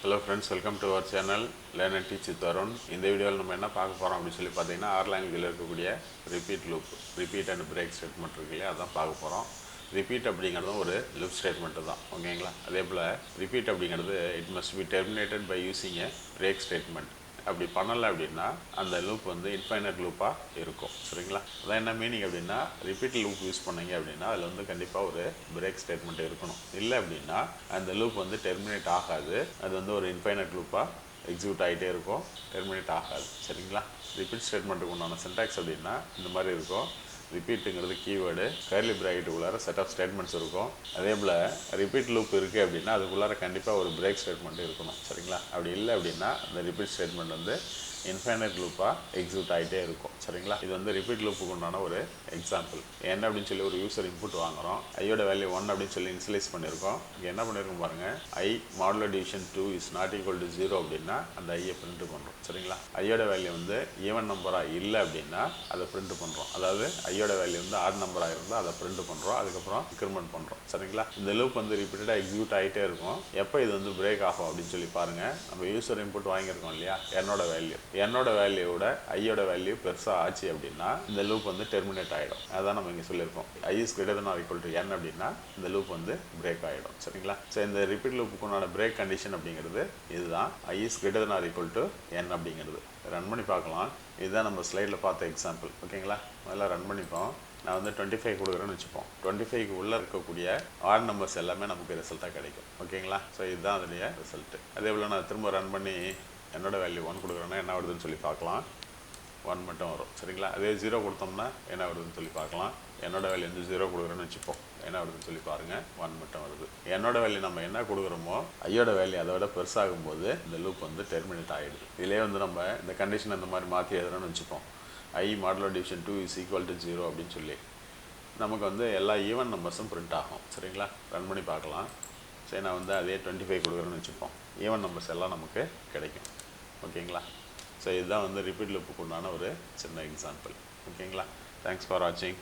Hello friends, welcome to our channel Learn and Teach with Arun. In this video, we will see R language repeat loop, repeat and break statement. Repeat is a loop statement. Repeat it must be terminated by using a break statement. அப்படி பண்ணல அப்படினா அந்த loop வந்து infinite லூப்பா இருக்கும் சரிங்களா அத என்ன meaning அப்படினா ரிப்பீட் லூப் யூஸ் பண்ணீங்க அப்படினா அதுல வந்து கண்டிப்பா ஒரு பிரேக் ஸ்டேட்மென்ட் இருக்கணும் இல்ல அப்படினா அந்த லூப் வந்து டெர்மினேட் ஆகாது அது வந்து ஒரு இன்ஃபைனைட் லூப்பா எக்ஸிக்யூட் ஆயிட்டே இருக்கும் டெர்மினேட் ஆகாது சரிங்களா ரிப்பீட் ஸ்டேட்மென்ட்க்கு உண்டான சின்டாக்ஸ் அப்படினா இந்த மாதிரி இருக்கும் ரிப்பீட்ங்கிறது கீவேர்டு கர்லி பிராக்கெட் உள்ளார செட் ஆஃப் ஸ்டேட்மெண்ட்ஸ் இருக்கும் அதே போல ரிப்பீட் லூப் இருக்கு அப்படினா அதுக்குள்ளார கண்டிப்பா ஒரு பிரேக் ஸ்டேட்மென்ட் இருக்கணும் சரிங்களா அப்படி இல்ல அப்படினா அந்த ரிப்பீட் ஸ்டேட்மென்ட் வந்து இன்ஃபைனைட் லூப்பா எக்ஸிக்யூட் ஆயிட்டே இருக்கும் சரிங்களா இது வந்து ரிப்பீட் லூப்புக்கு உண்டான ஒரு எக்ஸாம்பிள் என்ன அப்படினு சொல்லி ஒரு யூசர் இன்புட் வாங்குறோம் ஐயோட வேல்யூ 1 அப்படினு சொல்லி இனிஷியலைஸ் பண்ணிருக்கோம் இங்க என்ன பண்ணிருக்கோம் பாருங்க I modulo division 2 is not equal to 0 அப்படினா அந்த I பிரிண்ட் பண்றோம் சரிங்களா ஐயோட வேல்யூ வந்து ஈவன் நம்பரா இல்ல அப்படினா அத பிரிண்ட் பண்றோம் அதாவது ஐயோட வேல்யூ வந்து ஆட் நம்பரா இருந்தா அத பிரிண்ட் பண்றோம் அதுக்கு அப்புறம் இன்கிரிமென்ட் பண்றோம் சரிங்களா இந்த லூப் வந்து ரிப்பீட்டடா எக்ஸிக்யூட் ஆயிட்டே இருக்கும் எப்ப இது வந்து பிரேக் ஆகும் அப்படினு சொல்லி பாருங்க நம்ம யூசர் இன்புட் வாங்கி இருக்கோம் இல்லையா என்னோட வேல்யூ என்னோட வேல்யூவோட ஐயோட வேல்யூ பெருசா ஆச்சு அப்படினா இந்த லூப் வந்து டெர்மினேட் ஆயிடும் அதான் நம்ம இங்க சொல்லிருக்கோம் I is greater than or equal to n அப்படினா இந்த லூப் வந்து பிரேக் ஆயிடும் சரிங்களா சோ இந்த ரிப்பீட் லூப்புக்குமான பிரேக் கண்டிஷன் அப்படிங்கிறது இதுதான் I is greater than or equal to n அப்படிங்கிறது ரன் பண்ணி பார்க்கலாம் இதுதான் நம்ம ஸ்லைட்ல பார்த்த எக்ஸாம்பிள் ஓகேங்களா முதல்ல ரன் பண்ணிப்போம் நான் வந்து 25 கொடுக்குறேன்னு வெச்சுப்போம் 25 க்கு உள்ள இருக்கக்கூடிய ஆட் நம்பர்ஸ் எல்லாமே நமக்கு ரிசல்ட்டா கிடைக்கும் ஓகேங்களா சோ இதுதான் அதோட ரிசல்ட் அதே போல நான் திரும்ப ரன் பண்ணி என்னோட வேல்யூ 1 கொடுக்குறேன்னா என்ன வருதுன்னு சொல்லி பார்க்கலாம் 1 மட்டும் வரும் சரிங்களா அதே 0 கொடுத்தோம்னா என்ன வருதுன்னு சொல்லி பார்க்கலாம் என்னோட வேல்யூ வந்து 0 கொடுக்குறேன்னு வெச்சுப்போம் என்ன வருதுன்னு சொல்லி பாருங்க 1 மட்டும் வருது என்னோட வேல்யூ நம்ம என்ன கொடுக்குறோமோ ஐயோட வேல்யூ அதோட பெருசாகும் போது இந்த லூப் வந்து டெர்மினேட் ஆயிடுது இதிலே வந்து நம்ம இந்த கண்டிஷன் அந்த மாதிரி மாத்தி எழுதறோம்னு வெச்சுப்போம் I modulo division 2 is equal to 0 அப்படினு சொல்லி நமக்கு வந்து எல்லா ஈவன் நம்பர்ஸும் பிரிண்ட் ஆகும் சரிங்களா ரன் பண்ணி பார்க்கலாம் சரி நான் வந்து அதே 25 கொடுக்குறேன்னு வெச்சுப்போம் ஈவன் நம்பர்ஸ் எல்லாம் நமக்கு கிடைக்கும் ஓகேங்களா சோ இதுதான் வந்து ரிப்பீட் லூப்புக்கு உண்டான ஒரு சின்ன எக்ஸாம்பிள் ஓகேங்களா தேங்க்ஸ் ஃபார் வாட்சிங்